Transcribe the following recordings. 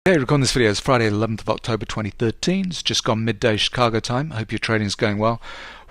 Hey, recording this video is Friday 11th of October 2013. It's just gone midday Chicago time. I hope your trading is going well.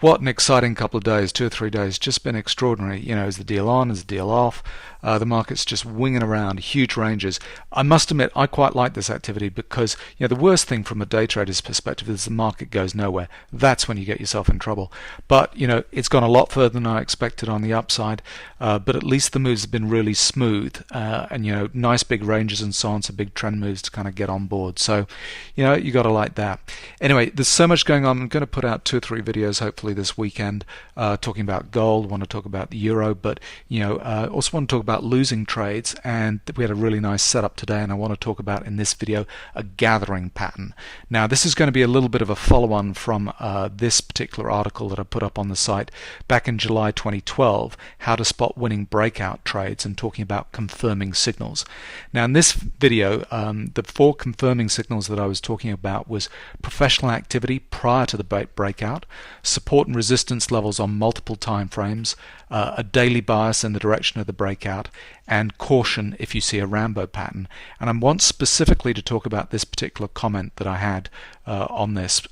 What an exciting couple of days, 2 or 3 days, just been extraordinary. You know, is the deal on, is the deal off? The market's just winging around, huge ranges. I must admit, I quite like this activity because, you know, the worst thing from a day trader's perspective is the market goes nowhere. That's when you get yourself in trouble. But, you know, it's gone a lot further than I expected on the upside, but at least the moves have been really smooth, and, you know, nice big ranges and so on, so big trend moves to kind of get on board. So, you know, you got to like that. Anyway, there's so much going on. I'm going to put out 2 or 3 videos, hopefully this weekend, talking about gold. Want to talk about the euro, but you know, also want to talk about losing trades. And we had a really nice setup today, and I want to talk about in this video a gathering pattern. Now, this is going to be a little bit of a follow-on from this particular article that I put up on the site back in July 2012, how to spot winning breakout trades, and talking about confirming signals. Now, in this video, the 4 confirming signals that I was talking about was professional activity prior to the breakout, support and resistance levels on multiple time frames, a daily bias in the direction of the breakout, and caution if you see a Rambo pattern. And I want specifically to talk about this particular comment that I had on this.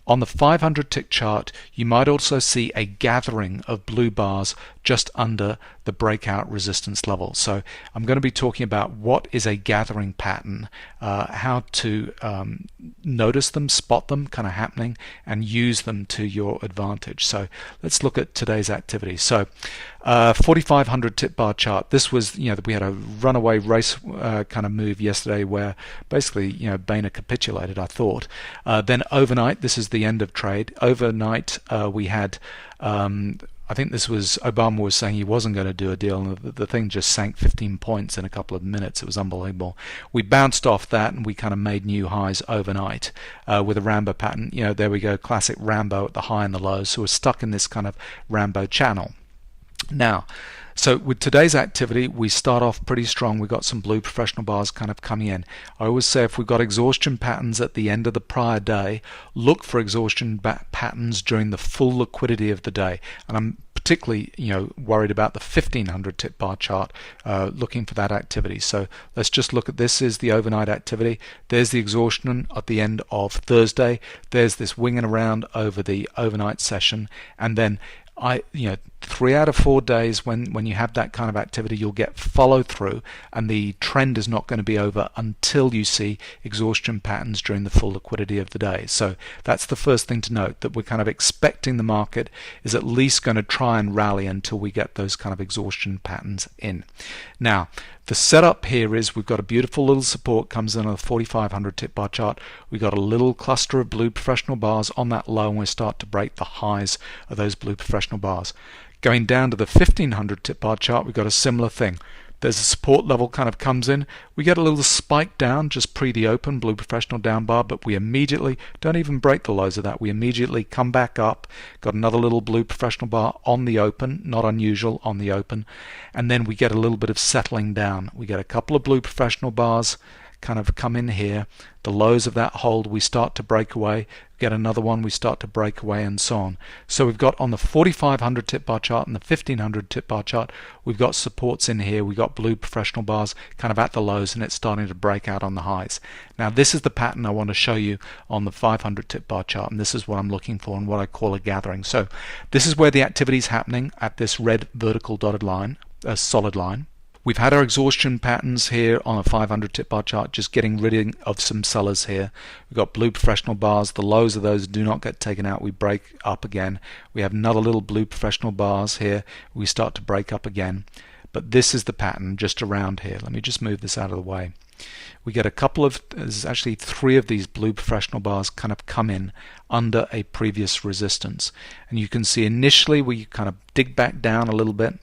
On the 500 tick chart, you might also see a gathering of blue bars just under the breakout resistance level. So I'm going to be talking about what is a gathering pattern, how to notice them, spot them kind of happening, and use them to your advantage. So let's look at today's activity. So 4,500 tip bar chart. This was, you know, we had a runaway race kind of move yesterday where basically, you know, Boehner capitulated, I thought. Then overnight, this is the end of trade. Overnight, we had I think this was Obama was saying he wasn't going to do a deal, and the thing just sank 15 points in a couple of minutes. It was unbelievable. We bounced off that and we kind of made new highs overnight with a Rambo pattern. You know, there we go, classic Rambo at the high and the lows. So we're stuck in this kind of Rambo channel. Now, so with today's activity, we start off pretty strong. We've got some blue professional bars kind of coming in. I always say if we've got exhaustion patterns at the end of the prior day, look for exhaustion patterns during the full liquidity of the day. And I'm particularly, you know, worried about the 1500 tip bar chart, looking for that activity. So let's just look at this. Is the overnight activity. There's the exhaustion at the end of Thursday. There's this winging around over the overnight session, and then you know, 3 out of 4 days when you have that kind of activity, you'll get follow through, and the trend is not going to be over until you see exhaustion patterns during the full liquidity of the day. So that's the first thing to note, that we're kind of expecting the market is at least going to try and rally until we get those kind of exhaustion patterns in. Now, the setup here is we've got a beautiful little support comes in on the 4,500 tip bar chart. We've got a little cluster of blue professional bars on that low, and we start to break the highs of those blue professional bars. Going down to the 1,500 tip bar chart, we've got a similar thing. There's a support level kind of comes in. We get a little spike down just pre the open, blue professional down bar, but we immediately don't even break the lows of that. We immediately come back up, got another little blue professional bar on the open, not unusual on the open, and then we get a little bit of settling down. We get a couple of blue professional bars kind of come in here. The lows of that hold, we start to break away. Get another one, we start to break away, and so on. So we've got on the 4,500 tip bar chart and the 1,500 tip bar chart, we've got supports in here. We've got blue professional bars kind of at the lows, and it's starting to break out on the highs. Now, this is the pattern I want to show you on the 500 tip bar chart, and this is what I'm looking for and what I call a gathering. So this is where the activity is happening at this red vertical dotted line, a solid line. We've had our exhaustion patterns here on a 500 tip bar chart, just getting rid of some sellers here. We've got blue professional bars. The lows of those do not get taken out. We break up again. We have another little blue professional bars here. We start to break up again. But this is the pattern just around here. Let me just move this out of the way. We get a couple of, there's actually 3 of these blue professional bars kind of come in under a previous resistance. And you can see initially we kind of dig back down a little bit.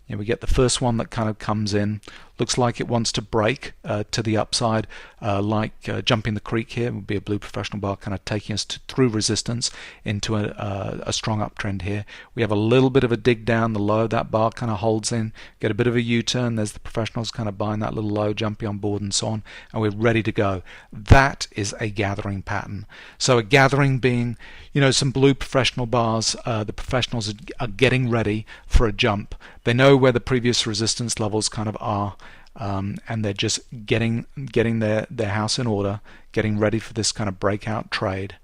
You know, we get the first one that kind of comes in, looks like it wants to break to the upside, like jumping the creek here. It would be a blue professional bar kind of taking us through resistance into a strong uptrend here. We have a little bit of a dig down the low. That bar kind of holds in, get a bit of a U-turn. There's the professionals kind of buying that little low, jumping on board and so on, and we're ready to go. That is a gathering pattern. So a gathering being, you know, some blue professional bars. The professionals are getting ready for a jump. They know where the previous resistance levels kind of are. and they're just getting their house in order, getting ready for this kind of breakout trade,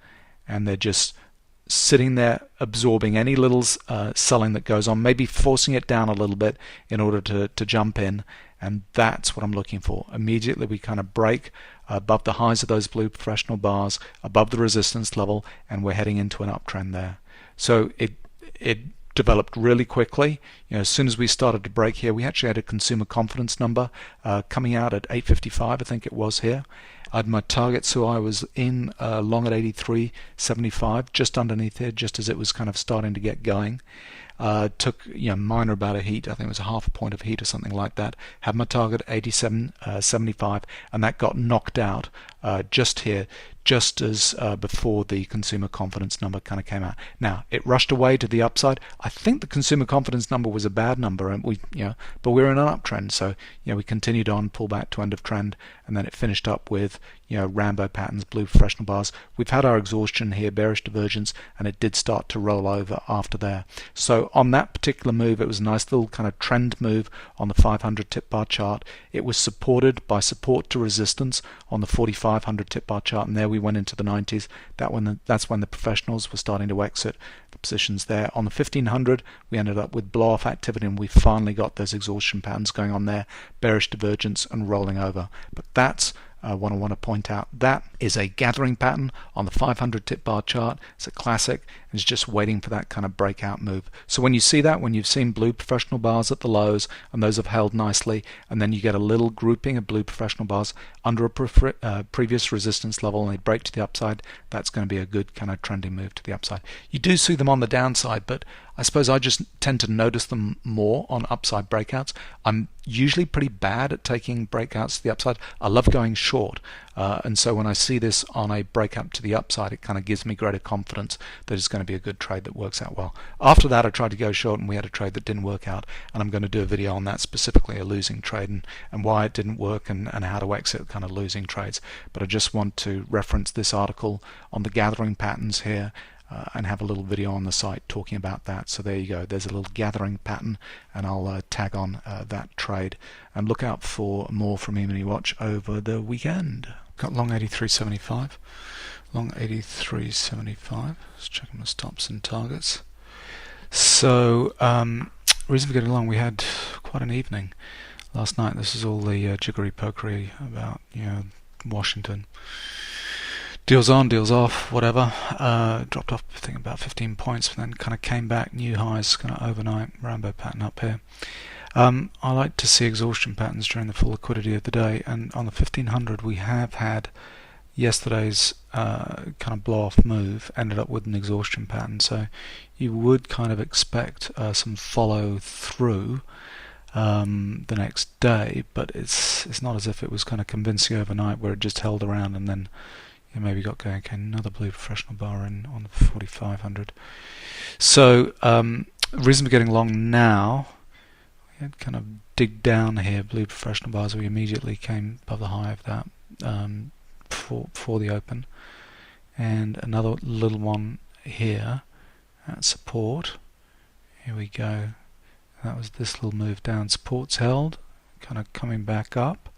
and they're just sitting there absorbing any little selling that goes on, maybe forcing it down a little bit in order to jump in. And that's what I'm looking for. Immediately we kind of break above the highs of those blue professional bars, above the resistance level, and we're heading into an uptrend there. So it developed really quickly. As soon as we started to break here, we actually had a consumer confidence number coming out at 855, I think it was here. I had my target, so I was in long at 83.75, just underneath here, just as it was kind of starting to get going. Took minor about a heat, I think it was a half a point of heat or something like that. Had my target 87.75, and that got knocked out just here, just as before the consumer confidence number kind of came out. Now it rushed away to the upside. I think the consumer confidence number was a bad number, and but we're in an uptrend, so we continued on, pull back to end of trend, and then it finished up with Rambo patterns, blue professional bars. We've had our exhaustion here, bearish divergence, and it did start to roll over after there. So on that particular move, it was a nice little kind of trend move on the 500 tip bar chart. It was supported by support to resistance on the 4500 tip bar chart, and there we went into the 90s. That's when the professionals were starting to exit the positions there. On the 1500, we ended up with blow-off activity, and we finally got those exhaustion patterns going on there, bearish divergence and rolling over. But that's what I want to point out. That is a gathering pattern on the 500 tip bar chart. It's a classic, and it's just waiting for that kind of breakout move. So when you see that, when you've seen blue professional bars at the lows and those have held nicely, and then you get a little grouping of blue professional bars under a previous resistance level and they break to the upside, that's going to be a good kind of trending move to the upside. You do see them on the downside, but I suppose I just tend to notice them more on upside breakouts. I'm usually pretty bad at taking breakouts to the upside. I love going short, and so when I see this on a breakout to the upside, it kind of gives me greater confidence that it's going to be a good trade that works out well. After that, I tried to go short, and we had a trade that didn't work out, and I'm going to do a video on that, specifically a losing trade, and why it didn't work, and how to exit kind of losing trades. But I just want to reference this article on the gathering patterns here, and have a little video on the site talking about that. So there you go, there's a little gathering pattern, and I'll tag on that trade, and look out for more from Emini-Watch over the weekend. Got long 83.75, long 83.75. Let's check my stops and targets. So reason for getting long, we had quite an evening last night. This is all the jiggery pokery about Washington. Deals on, deals off, whatever. Dropped off, I think, about 15 points, but then kind of came back, new highs, kind of overnight, Rambo pattern up here. I like to see exhaustion patterns during the full liquidity of the day, and on the 1500 we have had yesterday's kind of blow-off move, ended up with an exhaustion pattern, so you would kind of expect some follow through the next day, but it's not as if it was kind of convincing overnight where it just held around and then maybe got going. Okay, another blue professional bar in on the 4500. So reason for getting long now, we had kind of dig down here, blue professional bars. We immediately came above the high of that for the open, and another little one here at support. Here we go. That was this little move down. Support's held, kind of coming back up.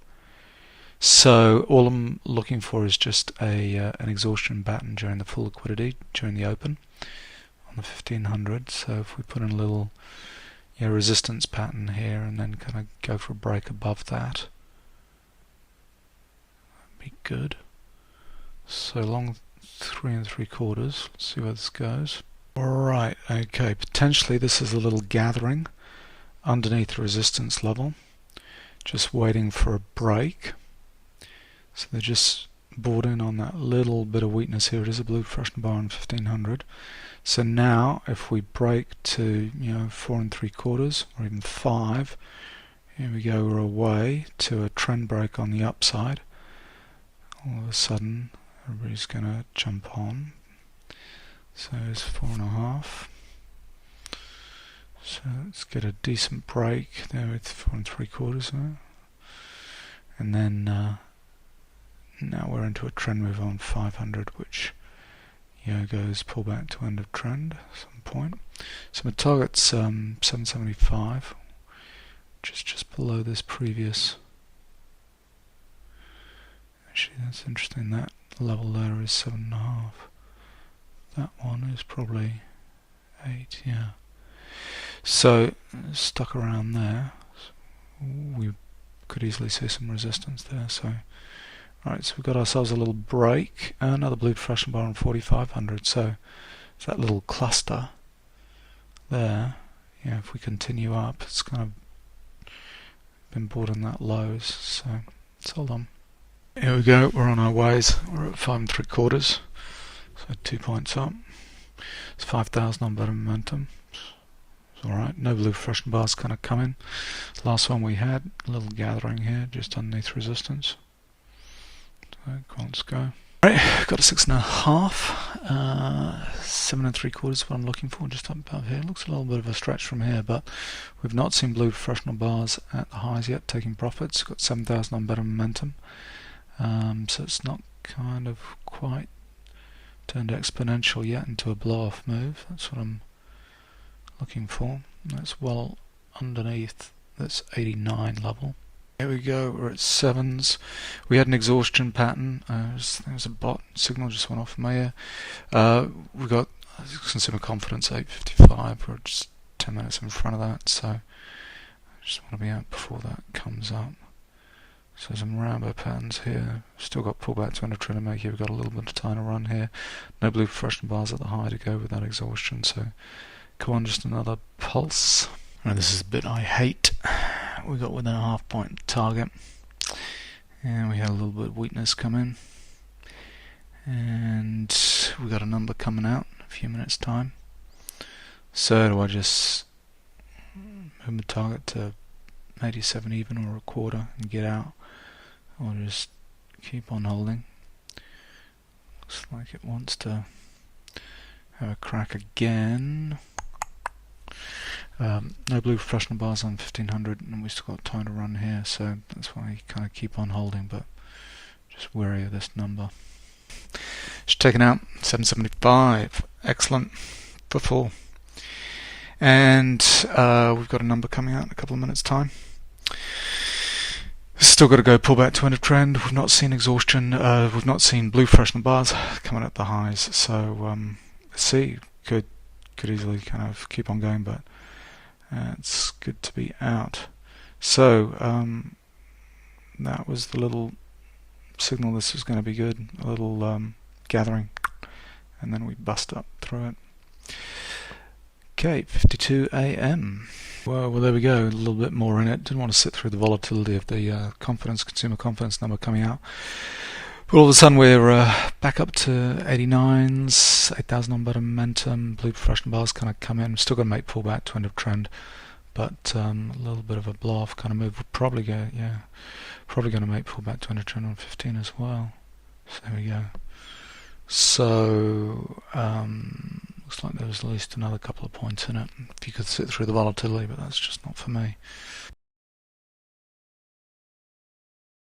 So all I'm looking for is just an exhaustion pattern during the full liquidity, during the open on the 1500. So if we put in a little resistance pattern here and then kind of go for a break above that, that'd be good. So long 3 3/4. Let's see where this goes. Alright, okay, potentially this is a little gathering underneath the resistance level, just waiting for a break. So they're just bought in on that little bit of weakness here. It is a blue professional bar on 1500. So now if we break to 4 3/4 or even 5, here we go, we're away to a trend break on the upside. All of a sudden everybody's going to jump on. So it's 4.5. So let's get a decent break there with 4 3/4, and then now we're into a trend move on 500, which goes pull back to end of trend at some point. So my target's 775, which is just below this previous Actually, that's interesting. That level there is 7.5. That one is probably 8. Yeah. So stuck around there. We could easily see some resistance there. So, alright, so we've got ourselves a little break. Another blue professional bar on 4,500. So it's that little cluster there. Yeah, if we continue up, it's kind of been bought in that lows. So let's hold on. Here we go. We're on our ways. We're at 5 3/4. So 2 points up. It's 5,000 on better momentum. Alright, no blue professional bars kind of coming. Last one we had, a little gathering here, just underneath resistance. So, come on, let's go. Alright, got a 6.5. 7 3/4 is what I'm looking for, just up above here. Looks a little bit of a stretch from here, but we've not seen blue professional bars at the highs yet, taking profits. Got 7,000 on better momentum. So it's not kind of quite turned exponential yet into a blow-off move. That's what I'm looking for. That's well underneath this 89 level. Here we go, we're at 7s. We had an exhaustion pattern. There's a bot signal just went off from my ear. We got consumer confidence 855. We're just 10 minutes in front of that, so I just want to be out before that comes up. So some rainbow patterns here. Still got pullback to under trend to make here. We've got a little bit of time to run here. No blue professional bars at the high to go with that exhaustion, so come on, just another pulse. And this is a bit I hate. We got within a half-point target, and we had a little bit of weakness come in, and we got a number coming out in a few minutes' time. So do I just move my target to 87 even or a quarter and get out, or just keep on holding? Looks like it wants to have a crack again. No blue professional bars on 1500, and we still got time to run here, so that's why I kind of keep on holding, but just wary of this number. Just taken out 775. Excellent for full. And we've got a number coming out in a couple of minutes' time. Still got to go pull back to end of trend. We've not seen exhaustion. We've not seen blue professional bars coming at the highs. So let's see. Could easily kind of keep on going, but it's good to be out. So that was the little signal. This is going to be good. A little gathering, and then we bust up through it. Okay, 52 AM. Well, there we go. A little bit more in it. Didn't want to sit through the volatility of the consumer confidence number coming out. But all of a sudden we're back up to 89s, 8,000 on better momentum. Blue professional bars kind of come in. Still going to make pullback to end of trend, but a little bit of a blow off kind of move. We'll probably go, probably going to make pullback to end of trend on 15 as well. So there we go. So looks like there was at least another couple of points in it if you could sit through the volatility, but that's just not for me.